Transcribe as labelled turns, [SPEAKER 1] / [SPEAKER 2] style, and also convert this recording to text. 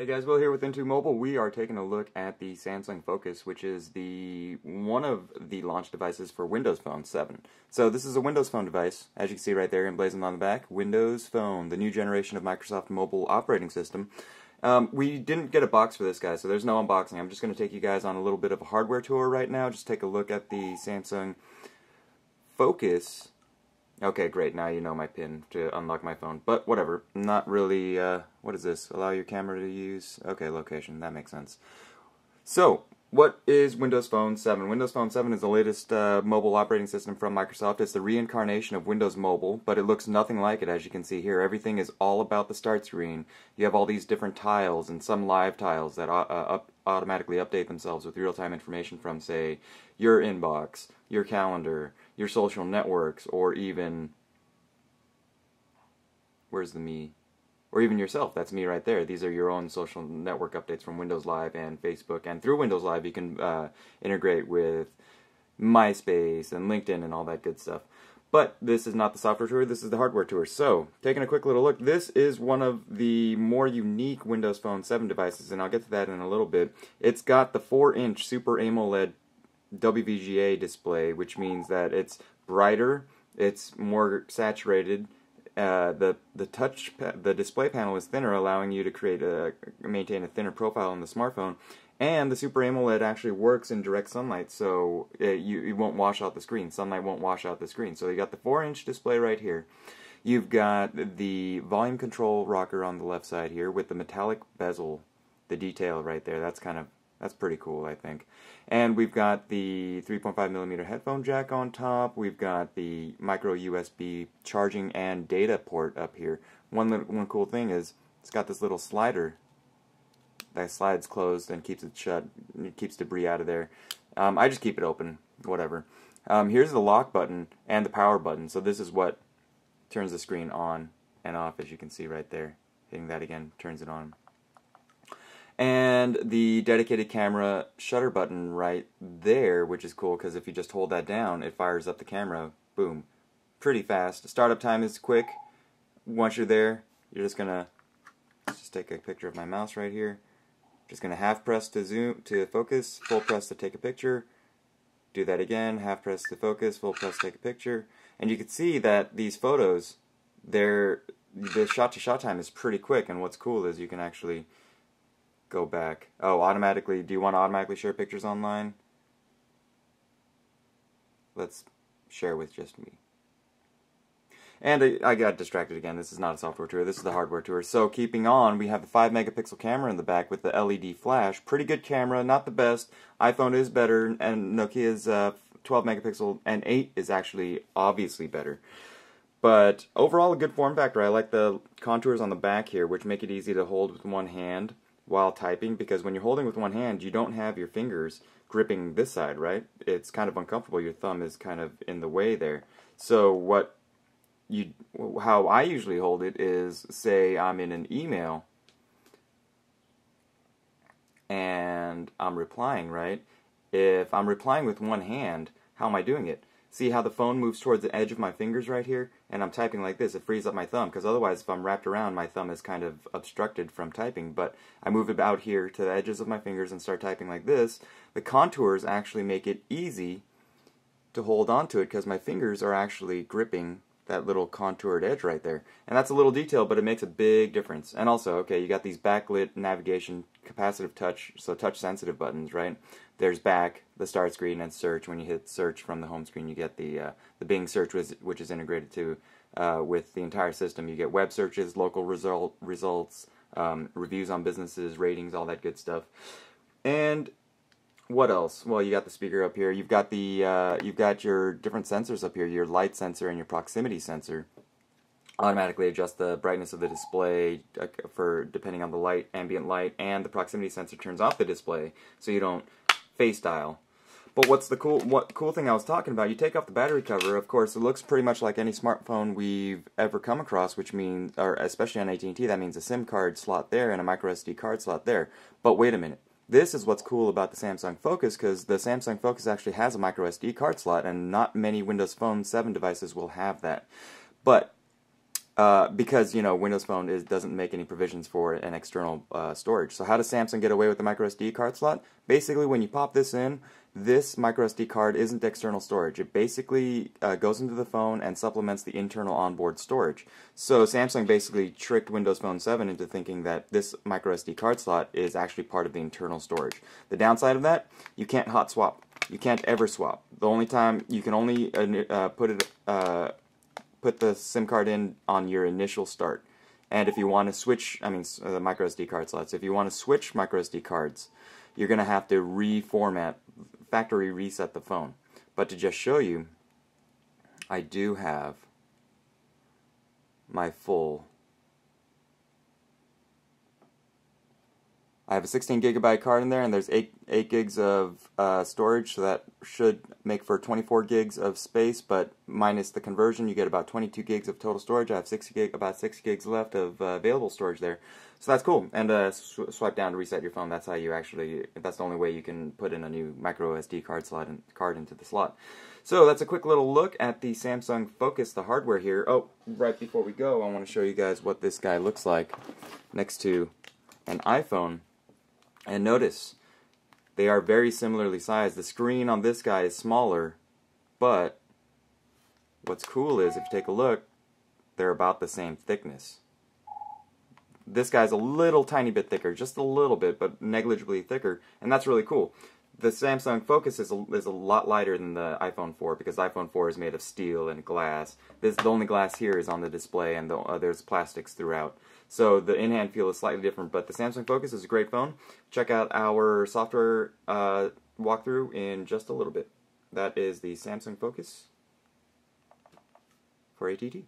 [SPEAKER 1] Hey guys, Will here with IntoMobile. We are taking a look at the Samsung Focus, which is one of the launch devices for Windows Phone 7. So this is a Windows Phone device, as you can see right there emblazoned on the back. Windows Phone, the new generation of Microsoft mobile operating system. We didn't get a box for this, guys, so there's no unboxing. I'm just going to take you guys on a little bit of a hardware tour right now. Just take a look at the Samsung Focus. Okay, great, now you know my PIN to unlock my phone, but whatever, not really, what is this? Allow your camera to use, okay, location, that makes sense. So, what is Windows Phone 7? Windows Phone 7 is the latest mobile operating system from Microsoft. It's the reincarnation of Windows Mobile, but it looks nothing like it, as you can see here. Everything is all about the start screen. You have all these different tiles, and some live tiles that automatically update themselves with real-time information from, say, your inbox, your calendar, your social networks, or even, where's the me? Or even yourself, that's me right there. These are your own social network updates from Windows Live and Facebook, and through Windows Live you can integrate with MySpace and LinkedIn and all that good stuff. But this is not the software tour, this is the hardware tour. So, taking a quick little look, this is one of the more unique Windows Phone 7 devices, and I'll get to that in a little bit. It's got the 4-inch Super AMOLED WVGA display, which means that it's brighter, it's more saturated. The display panel is thinner, allowing you to maintain a thinner profile on the smartphone. And the Super AMOLED actually works in direct sunlight, so it won't wash out the screen. Sunlight won't wash out the screen. So you got the 4-inch display right here. You've got the volume control rocker on the left side here with the metallic bezel, the detail right there. That's pretty cool, I think. And we've got the 3.5mm headphone jack on top. We've got the micro USB charging and data port up here. One cool thing is it's got this little slider that slides closed and keeps it shut. It keeps debris out of there. I just keep it open, whatever. Here's the lock button and the power button. So this is what turns the screen on and off, as you can see right there. Hitting that again turns it on. And the dedicated camera shutter button right there, which is cool because if you just hold that down, it fires up the camera, boom, pretty fast. Startup time is quick. Once you're there, you're just gonna take a picture of my mouse right here. Just gonna half press to zoom to focus, full press to take a picture. Do that again, half press to focus, full press to take a picture. And you can see that these photos, the shot-to-shot time is pretty quick. And what's cool is you can actually go back. Oh, automatically, do you want to automatically share pictures online? Let's share with just me. And I got distracted again. This is not a software tour, this is the hardware tour. So keeping on, we have the 5-megapixel camera in the back with the LED flash. Pretty good camera, not the best. iPhone is better, and Nokia's 12-megapixel and 8 is actually obviously better. But overall, a good form factor. I like the contours on the back here, which make it easy to hold with one hand while typing, because when you're holding with one hand, you don't have your fingers gripping this side, right? It's kind of uncomfortable. Your thumb is kind of in the way there. So how I usually hold it is, say I'm in an email and I'm replying, right? If I'm replying with one hand, how am I doing it? See how the phone moves towards the edge of my fingers right here? And I'm typing like this. It frees up my thumb, because otherwise if I'm wrapped around, my thumb is kind of obstructed from typing. But I move it out here to the edges of my fingers and start typing like this. The contours actually make it easy to hold on to it, because my fingers are actually gripping that little contoured edge right there. And that's a little detail, but it makes a big difference. And also, okay, you got these backlit navigation, capacitive touch, so touch-sensitive buttons, right? There's back, the start screen, and search. When you hit search from the home screen, you get the Bing search, which is integrated to with the entire system. You get web searches, local results, reviews on businesses, ratings, all that good stuff. And what else? Well, you got the speaker up here. You've got your different sensors up here. Your light sensor and your proximity sensor. Automatically adjust the brightness of the display for depending on the light, ambient light, and the proximity sensor turns off the display so you don't face dial. But what's the cool thing I was talking about? You take off the battery cover. Of course, it looks pretty much like any smartphone we've ever come across, which means, or especially on AT&T, that means a SIM card slot there and a microSD card slot there. But wait a minute. This is what's cool about the Samsung Focus, because the Samsung Focus actually has a microSD card slot, and not many Windows Phone 7 devices will have that. But because Windows Phone doesn't make any provisions for an external storage. So how does Samsung get away with the microSD card slot? Basically, when you pop this in, this microSD card isn't external storage. It basically goes into the phone and supplements the internal onboard storage. So Samsung basically tricked Windows Phone 7 into thinking that this microSD card slot is actually part of the internal storage. The downside of that, you can't hot swap. You can't ever swap. The only time you can only put the SIM card in on your initial start. And if you want to switch, the microSD card slots, if you want to switch microSD cards, you're going to have to factory reset the phone. But to just show you, I do have my I have a 16 gigabyte card in there, and there's 8 gigs of storage, so that should make for 24 gigs of space, but minus the conversion, you get about 22 gigs of total storage. I have about 6 gigs left of available storage there, so that's cool. And swipe down to reset your phone. That's how that's the only way you can put in a new micro SD card into the slot. So that's a quick little look at the Samsung Focus, the hardware here. Oh, right before we go, I want to show you guys what this guy looks like next to an iPhone. And notice, they are very similarly sized. The screen on this guy is smaller, but what's cool is, if you take a look, they're about the same thickness. This guy's a little tiny bit thicker, just a little bit, but negligibly thicker, and that's really cool. The Samsung Focus is a lot lighter than the iPhone 4, because the iPhone 4 is made of steel and glass. The only glass here is on the display, and there's plastics throughout. So the in-hand feel is slightly different, but the Samsung Focus is a great phone. Check out our software walkthrough in just a little bit. That is the Samsung Focus for AT&T.